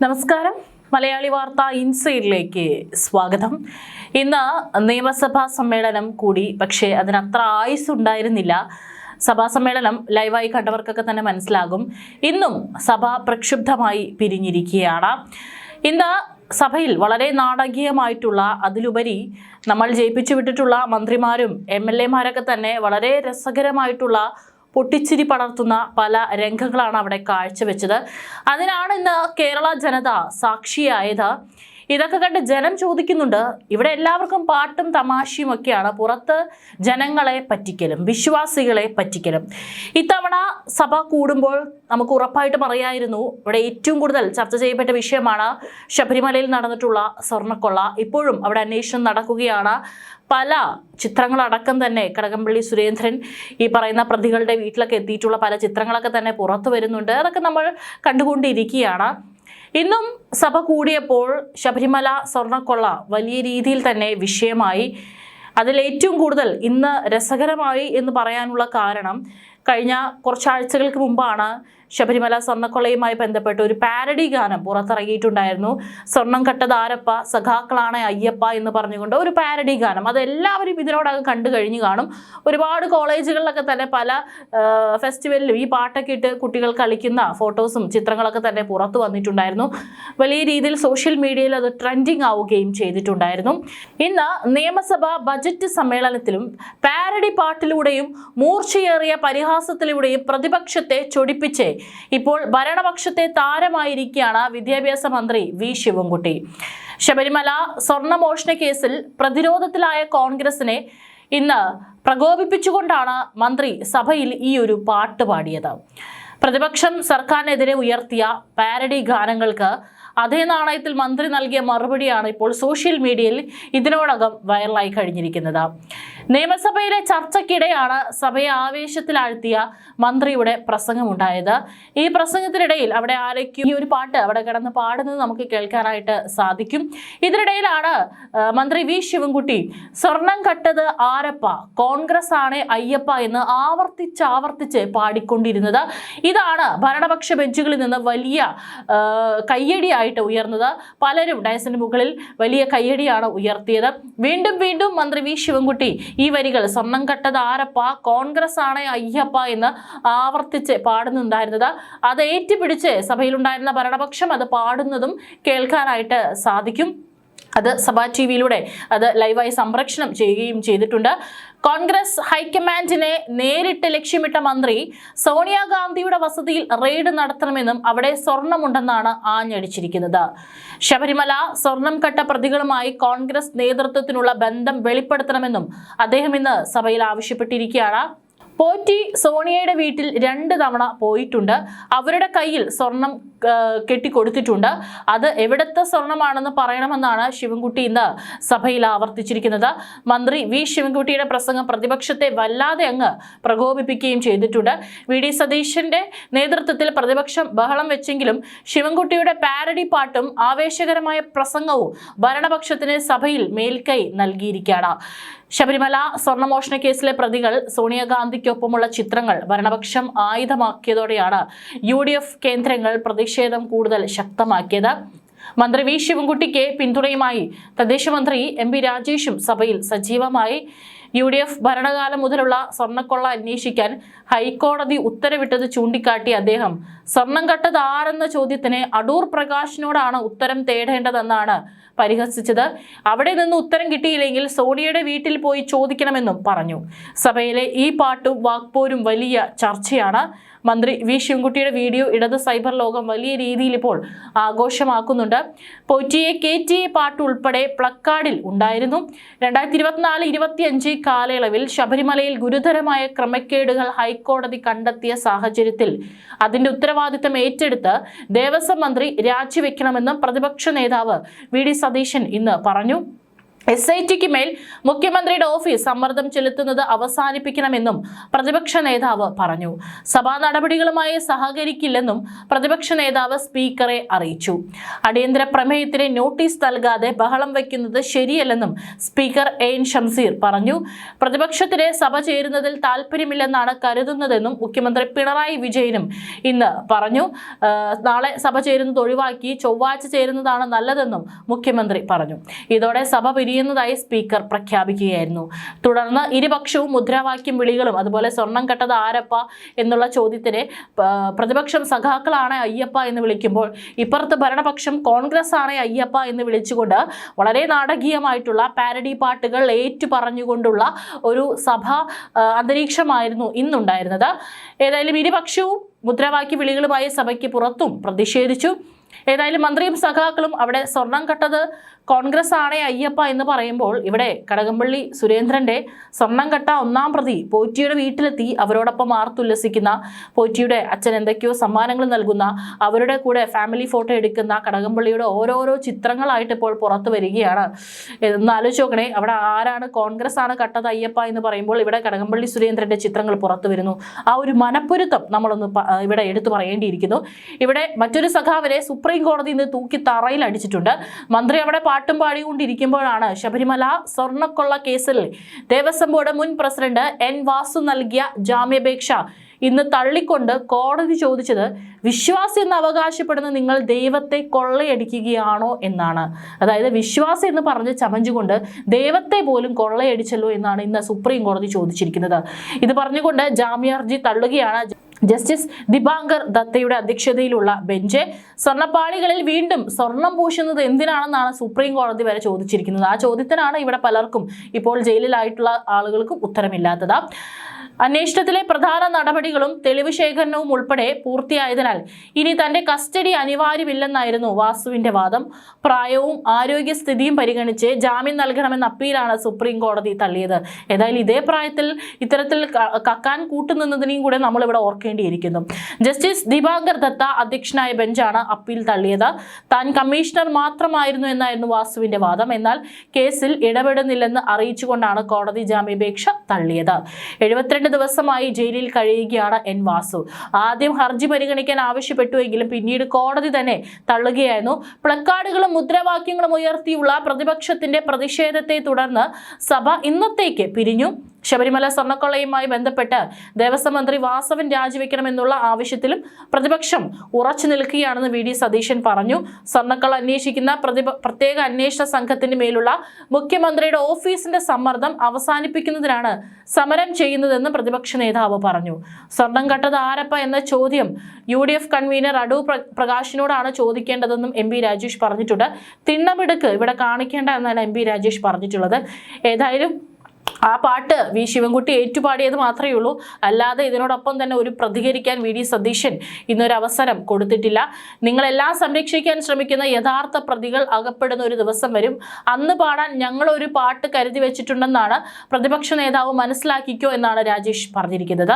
നമസ്കാരം. മലയാളി വാർത്ത ഇൻസൈഡിലേക്ക് സ്വാഗതം. ഇന്ന് നിയമസഭാ സമ്മേളനം കൂടി, പക്ഷേ അതിനത്ര ആയുസ് ഉണ്ടായിരുന്നില്ല. സഭാ സമ്മേളനം ലൈവായി കണ്ടവർക്കൊക്കെ തന്നെ മനസ്സിലാകും. ഇന്നും സഭ പ്രക്ഷുബ്ധമായി പിരിഞ്ഞിരിക്കുകയാണ്. ഇന്ന് സഭയിൽ വളരെ നാടകീയമായിട്ടുള്ള, അതിലുപരി നമ്മൾ ജയിപ്പിച്ചു വിട്ടിട്ടുള്ള മന്ത്രിമാരും MLA-മാരൊക്കെ തന്നെ വളരെ രസകരമായിട്ടുള്ള പൊട്ടിച്ചിരി പടർത്തുന്ന പല രംഗങ്ങളാണ് അവിടെ കാഴ്ചവെച്ചത്. അതിനാണ് ഇന്ന് കേരള ജനത സാക്ഷിയായത്. ഇതൊക്കെ കണ്ട് ജനം ചോദിക്കുന്നുണ്ട്, ഇവിടെ എല്ലാവർക്കും പാട്ടും തമാശയും ഒക്കെയാണ്, പുറത്ത് ജനങ്ങളെ പറ്റിക്കലും വിശ്വാസികളെ പറ്റിക്കലും. ഇത്തവണ സഭ കൂടുമ്പോൾ നമുക്ക് ഉറപ്പായിട്ടും അറിയായിരുന്നു, ഇവിടെ ഏറ്റവും കൂടുതൽ ചർച്ച ചെയ്യപ്പെട്ട വിഷയമാണ് ശബരിമലയിൽ നടന്നിട്ടുള്ള സ്വർണ്ണക്കൊള്ള. ഇപ്പോഴും അവിടെ അന്വേഷണം നടക്കുകയാണ്. പല ചിത്രങ്ങളടക്കം തന്നെ കടകംപള്ളി സുരേന്ദ്രൻ ഈ പറയുന്ന പ്രതികളുടെ വീട്ടിലൊക്കെ എത്തിയിട്ടുള്ള പല ചിത്രങ്ങളൊക്കെ തന്നെ പുറത്തു വരുന്നുണ്ട്. അതൊക്കെ നമ്മൾ കണ്ടുകൊണ്ടിരിക്കുകയാണ്. ഇന്നും സഭ കൂടിയപ്പോൾ ശബരിമല സ്വർണ്ണക്കൊള്ള വലിയ രീതിയിൽ തന്നെ വിഷയമായി. അതിൽ ഏറ്റവും കൂടുതൽ ഇന്ന് രസകരമായി എന്ന് പറയാനുള്ള കാരണം, കഴിഞ്ഞ കുറച്ചാഴ്ചകൾക്ക് മുമ്പാണ് ശബരിമല സ്വർണ്ണക്കൊള്ളയുമായി ബന്ധപ്പെട്ട് ഒരു പാരഡി ഗാനം പുറത്തിറങ്ങിയിട്ടുണ്ടായിരുന്നു. സ്വർണം കട്ടത് ആരപ്പ, സഖാക്കളാണ് അയ്യപ്പ എന്ന് പറഞ്ഞുകൊണ്ട് ഒരു പാരഡി ഗാനം. അതെല്ലാവരും ഇതിനോടകം കണ്ടു കഴിഞ്ഞു കാണും. ഒരുപാട് കോളേജുകളിലൊക്കെ തന്നെ പല ഫെസ്റ്റിവലിലും ഈ പാട്ടൊക്കെ ഇട്ട് കുട്ടികൾ കളിക്കുന്ന ഫോട്ടോസും ചിത്രങ്ങളൊക്കെ തന്നെ പുറത്തു വന്നിട്ടുണ്ടായിരുന്നു. വലിയ രീതിയിൽ സോഷ്യൽ മീഡിയയിൽ അത് ട്രെൻഡിങ് ആവുകയും ചെയ്തിട്ടുണ്ടായിരുന്നു. ഇന്ന് നിയമസഭ ബജറ്റ് സമ്മേളനത്തിലും പാരഡി പാട്ടിലൂടെയും മൂർച്ചയേറിയ പരിഹാസത്തിലൂടെയും പ്രതിപക്ഷത്തെ ചൊടിപ്പിച്ച് ഇപ്പോൾ ഭരണപക്ഷത്തെ താരമായിരിക്കുകയാണ് വിദ്യാഭ്യാസ മന്ത്രി വി ശിവൻകുട്ടി. ശബരിമല സ്വർണ്ണമോഷണ കേസിൽ പ്രതിരോധത്തിലായ കോൺഗ്രസിനെ ഇന്ന് പ്രകോപിപ്പിച്ചുകൊണ്ടാണ് മന്ത്രി സഭയിൽ ഈ ഒരു പാട്ട് പാടിയത്. പ്രതിപക്ഷം സർക്കാരിനെതിരെ ഉയർത്തിയ പാരഡി ഗാനങ്ങൾക്ക് അതേ നാണയത്തിൽ മന്ത്രി നൽകിയ മറുപടിയാണ് ഇപ്പോൾ സോഷ്യൽ മീഡിയയിൽ ഇതിനോടകം വൈറലായി കഴിഞ്ഞിരിക്കുന്നത്. നിയമസഭയിലെ ചർച്ചയ്ക്കിടെയാണ് സഭയെ ആവേശത്തിലാഴ്ത്തിയ മന്ത്രിയുടെ പ്രസംഗമുണ്ടായത്. ഈ പ്രസംഗത്തിനിടയിൽ അവിടെ ആരൊക്കെയും ഈ ഒരു പാട്ട് അവിടെ കിടന്ന് പാടുന്നത് നമുക്ക് കേൾക്കാനായിട്ട് സാധിക്കും. ഇതിനിടയിലാണ് മന്ത്രി വി ശിവൻകുട്ടി സ്വർണം കട്ടത് ആരപ്പ, കോൺഗ്രസ് ആണ് അയ്യപ്പ എന്ന് ആവർത്തിച്ച് പാടിക്കൊണ്ടിരുന്നത്. ഇതാണ് ഭരണപക്ഷ ബെഞ്ചുകളിൽ നിന്ന് വലിയ കയ്യടിയായിട്ട് ഉയർന്നത്. പലരും ഡയസിന് മുകളിൽ വലിയ കയ്യടിയാണ് ഉയർത്തിയത്. വീണ്ടും മന്ത്രി വി ശിവൻകുട്ടി ഈ വരികൾ, സ്വർണം കട്ടത് ആരപ്പ, കോൺഗ്രസ് ആണ് അയ്യപ്പ എന്ന് ആവർത്തിച്ച് പാടുന്നുണ്ടായിരുന്നത്. അത് ഏറ്റുപിടിച്ച് സഭയിലുണ്ടായിരുന്ന ഭരണപക്ഷം അത് പാടുന്നതും കേൾക്കാനായിട്ട് സാധിക്കും. അത് സഭാ ടിവിയിലൂടെ അത് ലൈവായി സംപ്രേഷണം ചെയ്യുകയും ചെയ്തിട്ടുണ്ട്. കോൺഗ്രസ് ഹൈക്കമാൻഡിനെ നേരിട്ട് ലക്ഷ്യമിട്ട മന്ത്രി സോണിയാഗാന്ധിയുടെ വസതിയിൽ റെയ്ഡ് നടത്തണമെന്നും അവിടെ സ്വർണമുണ്ടെന്നാണ് ആഞ്ഞടിച്ചിരിക്കുന്നത്. ശബരിമല സ്വർണം കട്ട പ്രതികളുമായി കോൺഗ്രസ് നേതൃത്വത്തിനുള്ള ബന്ധം വെളിപ്പെടുത്തണമെന്നും അദ്ദേഹം ഇന്ന് സഭയിൽ ആവശ്യപ്പെട്ടിരിക്കുകയാണ്. പോറ്റി സോണിയയുടെ വീട്ടിൽ 2 തവണ പോയിട്ടുണ്ട്. അവരുടെ കയ്യിൽ സ്വർണം കെട്ടിക്കൊടുത്തിട്ടുണ്ട്. അത് എവിടത്തെ സ്വർണമാണെന്ന് പറയണമെന്നാണ് ശിവൻകുട്ടി ഇന്ന് സഭയിൽ ആവർത്തിച്ചിരിക്കുന്നത്. മന്ത്രി വി ശിവൻകുട്ടിയുടെ പ്രസംഗം പ്രതിപക്ഷത്തെ വല്ലാതെ അങ്ങ് പ്രകോപിപ്പിക്കുകയും ചെയ്തിട്ടുണ്ട്. VD സതീശന്റെ നേതൃത്വത്തിൽ പ്രതിപക്ഷം ബഹളം വെച്ചെങ്കിലും ശിവൻകുട്ടിയുടെ പാരഡി പാട്ടും ആവേശകരമായ പ്രസംഗവും ഭരണപക്ഷത്തിന് സഭയിൽ മേൽക്കൈ നൽകിയിരിക്കുകയാണ്. ശബരിമല സ്വർണ്ണമോഷണ കേസിലെ പ്രതികൾ സോണിയാഗാന്ധിക്കൊപ്പമുള്ള ചിത്രങ്ങൾ ഭരണപക്ഷം ആയുധമാക്കിയതോടെയാണ് UDF കേന്ദ്രങ്ങൾ പ്രതിഷേധം കൂടുതൽ ശക്തമാക്കിയത്. മന്ത്രി വി ശിവൻകുട്ടിക്ക് പിന്തുണയുമായി തദ്ദേശ മന്ത്രി MP രാജേഷും സഭയിൽ സജീവമായി. UDF ഭരണകാലം മുതലുള്ള സ്വർണ്ണക്കൊള്ള അന്വേഷിക്കാൻ ഹൈക്കോടതി ഉത്തരവിട്ടത് ചൂണ്ടിക്കാട്ടി അദ്ദേഹം സ്വർണം കട്ടത് ആരെന്ന ചോദ്യത്തിന് അടൂർ പ്രകാശിനോടാണ് ഉത്തരം തേടേണ്ടതെന്നാണ് പരിഹസിച്ചത്. അവിടെ നിന്ന് ഉത്തരം കിട്ടിയില്ലെങ്കിൽ സോണിയയുടെ വീട്ടിൽ പോയി ചോദിക്കണമെന്നും പറഞ്ഞു. സഭയിലെ ഈ പാട്ടും വാക്പോരും വലിയ ചർച്ചയാണ്. മന്ത്രി വി ശിവൻകുട്ടിയുടെ വീഡിയോ ഇടത് സൈബർ ലോകം വലിയ രീതിയിൽ ഇപ്പോൾ ആഘോഷമാക്കുന്നുണ്ട്. പോറ്റിയെ KTA പാട്ട് ഉൾപ്പെടെ പ്ലക്കാർഡിൽ ഉണ്ടായിരുന്നു. 2024-25 കാലയളവിൽ ശബരിമലയിൽ ഗുരുതരമായ ക്രമക്കേടുകൾ ഹൈക്കോടതി കണ്ടെത്തിയ സാഹചര്യത്തിൽ അതിന്റെ ഉത്തരവാദിത്തം ഏറ്റെടുത്ത് ദേവസ്വം മന്ത്രി രാജിവെക്കണമെന്നും പ്രതിപക്ഷ നേതാവ് VD സതീശൻ ഇന്ന് പറഞ്ഞു. SITക്ക് മേൽ മുഖ്യമന്ത്രിയുടെ ഓഫീസ് സമ്മർദ്ദം ചെലുത്തുന്നത് അവസാനിപ്പിക്കണമെന്നും പ്രതിപക്ഷ നേതാവ് പറഞ്ഞു. സഭാ നടപടികളുമായി സഹകരിക്കില്ലെന്നും പ്രതിപക്ഷ നേതാവ് സ്പീക്കറെ അറിയിച്ചു. അടിയന്തര പ്രമേയത്തിന് നോട്ടീസ് നൽകാതെ ബഹളം വയ്ക്കുന്നത് ശരിയല്ലെന്നും സ്പീക്കർ എൻ ഷംസീർ പറഞ്ഞു. പ്രതിപക്ഷത്തിന് സഭ ചേരുന്നതിൽ താല്പര്യമില്ലെന്നാണ് കരുതുന്നതെന്നും മുഖ്യമന്ത്രി പിണറായി വിജയനും ഇന്ന് പറഞ്ഞു. നാളെ സഭ ചേരുന്നത് ഒഴിവാക്കി ചൊവ്വാഴ്ച ചേരുന്നതാണ് നല്ലതെന്നും മുഖ്യമന്ത്രി പറഞ്ഞു. ഇതോടെ സഭ ായി സ്പീക്കർ പ്രഖ്യാപിക്കുകയായിരുന്നു. തുടർന്ന് ഇരുപക്ഷവും മുദ്രാവാക്യം വിളികളും അതുപോലെ സ്വർണം കട്ടത് ആരപ്പ എന്നുള്ള ചോദ്യത്തിന് പ്രതിപക്ഷം സഖാക്കളാണ് അയ്യപ്പ എന്ന് വിളിക്കുമ്പോൾ ഇപ്പുറത്ത് ഭരണപക്ഷം കോൺഗ്രസ് ആണ് അയ്യപ്പ എന്ന് വിളിച്ചുകൊണ്ട് വളരെ നാടകീയമായിട്ടുള്ള പാരഡി പാട്ടുകൾ ഏറ്റു പറഞ്ഞുകൊണ്ടുള്ള ഒരു സഭാ അന്തരീക്ഷമായിരുന്നു ഇന്നുണ്ടായിരുന്നത്. ഏതായാലും ഇരുപക്ഷവും മുദ്രാവാക്യ വിളികളുമായി സഭയ്ക്ക് പുറത്തും പ്രതിഷേധിച്ചു. ഏതായാലും മന്ത്രിയും സഖാക്കളും അവിടെ സ്വർണം കട്ടത് കോൺഗ്രസ് ആണേ അയ്യപ്പ എന്ന് പറയുമ്പോൾ ഇവിടെ കടകംപള്ളി സുരേന്ദ്രന്റെ സ്വർണം കട്ട ഒന്നാം പ്രതി പോറ്റിയുടെ വീട്ടിലെത്തി അവരോടൊപ്പം ആർത്തുല്ലസിക്കുന്ന, പോറ്റിയുടെ അച്ഛൻ എന്തൊക്കെയോ സമ്മാനങ്ങൾ നൽകുന്ന, അവരുടെ കൂടെ ഫാമിലി ഫോട്ടോ എടുക്കുന്ന കടകംപള്ളിയുടെ ഓരോരോ ചിത്രങ്ങളായിട്ട് ഇപ്പോൾ പുറത്തു വരികയാണ്. എന്ന് ആലോചിച്ച് നോക്കണേ, അവിടെ ആരാണ് കോൺഗ്രസ് ആണ് കട്ടത് അയ്യപ്പ എന്ന് പറയുമ്പോൾ ഇവിടെ കടകംപള്ളി സുരേന്ദ്രന്റെ ചിത്രങ്ങൾ പുറത്തു വരുന്നു. ആ ഒരു മനപ്പൊരുത്തം നമ്മളൊന്ന് ഇവിടെ എടുത്തു പറയേണ്ടിയിരിക്കുന്നു. ഇവിടെ മറ്റൊരു സഖാവിനെ സുപ്രീം കോടതി ഇന്ന് തൂക്കി തറയിൽ അടിച്ചിട്ടുണ്ട്. മന്ത്രി അവിടെ പാട്ടും പാടിക്കൊണ്ടിരിക്കുമ്പോഴാണ് ശബരിമല സ്വർണ്ണക്കൊള്ള കേസിൽ ദേവസ്വം ബോർഡ് മുൻ പ്രസിഡന്റ് N വാസു നൽകിയ ജാമ്യാപേക്ഷ ഇന്ന് തള്ളിക്കൊണ്ട് കോടതി ചോദിച്ചത്, വിശ്വാസി എന്ന് അവകാശപ്പെടുന്ന നിങ്ങൾ ദൈവത്തെ കൊള്ളയടിക്കുകയാണോ എന്നാണ്. അതായത് വിശ്വാസി എന്ന് പറഞ്ഞ് ചമഞ്ഞുകൊണ്ട് ദൈവത്തെ പോലും കൊള്ളയടിച്ചല്ലോ എന്നാണ് ഇന്ന് സുപ്രീം കോടതി ചോദിച്ചിരിക്കുന്നത്. ഇത് പറഞ്ഞുകൊണ്ട് ജാമ്യാർജി തള്ളുകയാണ് ജസ്റ്റിസ് ദിബാങ്കർ ദത്തയുടെ അധ്യക്ഷതയിലുള്ള ബെഞ്ച്. സ്വർണ്ണപ്പാളികളിൽ വീണ്ടും സ്വർണം പൂശുന്നത് എന്തിനാണെന്നാണ് സുപ്രീം കോടതി വരെ ചോദിച്ചിരിക്കുന്നത്. ആ ചോദ്യത്തിനാണ് ഇവിടെ പലർക്കും ഇപ്പോൾ ജയിലിലായിട്ടുള്ള ആളുകൾക്കും ഉത്തരമില്ലാത്തത്. അന്വേഷണത്തിലെ പ്രധാന നടപടികളും തെളിവ് ശേഖരണവും ഉൾപ്പെടെ പൂർത്തിയായതിനാൽ ഇനി തന്റെ കസ്റ്റഡി അനിവാര്യമില്ലെന്നായിരുന്നു വാസുവിന്റെ വാദം. പ്രായവും ആരോഗ്യസ്ഥിതിയും പരിഗണിച്ച് ജാമ്യം നൽകണമെന്ന അപ്പീലാണ് സുപ്രീം കോടതി തള്ളിയത്. ഏതായാലും ഇതേ പ്രായത്തിൽ ഇത്തരത്തിൽ കക്കാൻ കൂട്ടുനിന്നതിനെയും കൂടെ നമ്മളിവിടെ ഓർക്കേണ്ടിയിരിക്കുന്നു. ജസ്റ്റിസ് ദിബാങ്കർ ദത്ത അധ്യക്ഷനായ ബെഞ്ചാണ് അപ്പീൽ തള്ളിയത്. താൻ കമ്മീഷണർ മാത്രമായിരുന്നു എന്നായിരുന്നു വാസുവിന്റെ വാദം. എന്നാൽ കേസിൽ ഇടപെടുന്നില്ലെന്ന് അറിയിച്ചുകൊണ്ടാണ് കോടതി ജാമ്യാപേക്ഷ തള്ളിയത്. 72 ദിവസമായി ജയിലിൽ കഴിയുകയാണ് N വാസു. ആദ്യം ഹർജി പരിഗണിക്കാൻ ആവശ്യപ്പെട്ടുവെങ്കിലും പിന്നീട് കോടതി തന്നെ തള്ളുകയായിരുന്നു. പ്ലക്കാർഡുകളും മുദ്രാവാക്യങ്ങളും ഉയർത്തിയുള്ള പ്രതിപക്ഷത്തിന്റെ പ്രതിഷേധത്തെ തുടർന്ന് സഭ ഇന്നത്തേക്ക് പിരിഞ്ഞു. ശബരിമല സ്വർണ്ണക്കൊള്ളയുമായി ബന്ധപ്പെട്ട് ദേവസ്വം മന്ത്രി വാസവൻ രാജിവെക്കണമെന്നുള്ള ആവശ്യത്തിലും പ്രതിപക്ഷം ഉറച്ചു നിൽക്കുകയാണെന്ന് VD സതീശൻ പറഞ്ഞു. സ്വർണ്ണക്കൊള്ള അന്വേഷിക്കുന്ന പ്രത്യേക അന്വേഷണ സംഘത്തിന് മേലുള്ള മുഖ്യമന്ത്രിയുടെ ഓഫീസിന്റെ സമ്മർദ്ദം അവസാനിപ്പിക്കുന്നതിനാണ് സമരം ചെയ്യുന്നതെന്ന് പ്രതിപക്ഷ നേതാവ് പറഞ്ഞു. സ്വർണം കട്ടത് ആരപ്പ എന്ന ചോദ്യം UDF കൺവീനർ അടൂർ പ്രകാശിനോടാണ് ചോദിക്കേണ്ടതെന്നും MP രാജേഷ് പറഞ്ഞിട്ടുണ്ട്. തിണ്ണമിടുക്ക് ഇവിടെ കാണിക്കേണ്ട എന്നാണ് MP രാജേഷ് പറഞ്ഞിട്ടുള്ളത്. ഏതായാലും ആ പാട്ട് V ശിവൻകുട്ടി ഏറ്റുപാടിയത് മാത്രമേ ഉള്ളൂ. അല്ലാതെ ഇതിനോടൊപ്പം തന്നെ ഒരു പ്രതികരിക്കാൻ VD സതീശൻ ഇന്നൊരു അവസരം കൊടുത്തിട്ടില്ല. നിങ്ങളെല്ലാം സംരക്ഷിക്കാൻ ശ്രമിക്കുന്ന യഥാർത്ഥ പ്രതികൾ അകപ്പെടുന്ന ഒരു ദിവസം വരും. അന്ന് പാടാൻ ഞങ്ങളൊരു പാട്ട് കരുതി വെച്ചിട്ടുണ്ടെന്നാണ് പ്രതിപക്ഷ നേതാവ് മനസ്സിലാക്കിക്കോ എന്നാണ് രാജേഷ് പറഞ്ഞിരിക്കുന്നത്.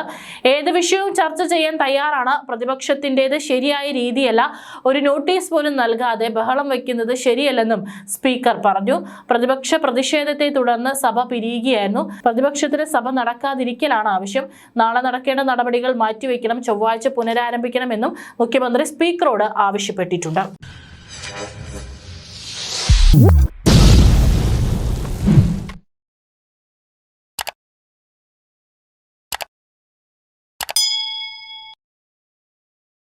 ഏത് വിഷയവും ചർച്ച ചെയ്യാൻ തയ്യാറാണ്. പ്രതിപക്ഷത്തിൻ്റെത് ശരിയായ രീതിയല്ല. ഒരു നോട്ടീസ് പോലും നൽകാതെ ബഹളം വയ്ക്കുന്നത് ശരിയല്ലെന്നും സ്പീക്കർ പറഞ്ഞു. പ്രതിപക്ഷ പ്രതിഷേധത്തെ തുടർന്ന് സഭ പിരിയുകയായിരുന്നു. പ്രതിപക്ഷത്തിന് സഭ നടക്കാതിരിക്കലാണ് ആവശ്യം. നാളെ നടക്കേണ്ട നടപടികൾ മാറ്റിവെക്കണം, ചൊവ്വാഴ്ച പുനരാരംഭിക്കണമെന്നും മുഖ്യമന്ത്രി സ്പീക്കറോട് ആവശ്യപ്പെട്ടിട്ടുണ്ട്.